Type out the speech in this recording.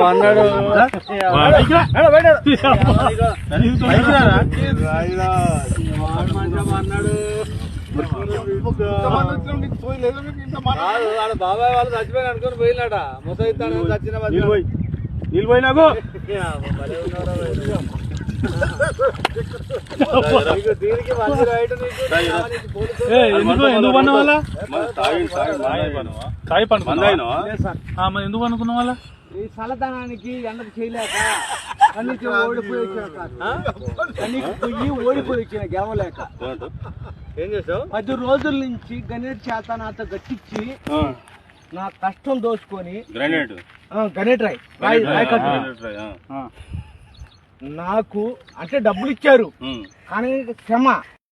అన్నాడు బాబాయ్ వాళ్ళు చచ్చిపోయి అనుకుని పోయినాట ముసైతాను చచ్చిన నీళ్ళు పోయినాకు దీనికి మంచి రైట్ ఎందుకు పన్న వాళ్ళ ఎందుకు అనుకున్న వాళ్ళ ఈ చల్లదనానికి ఎండకు చేయలేక కన్నీకి ఓడిపోయి వచ్చిన గెలవలేక ఏం చేసావు 10 రోజుల నుంచి గణేట్ చేత నాతో గట్టించి నా కష్టం దోచుకొని గణేట్ రాయ్ నాకు అంటే డబ్బులు ఇచ్చారు కానీ క్షమ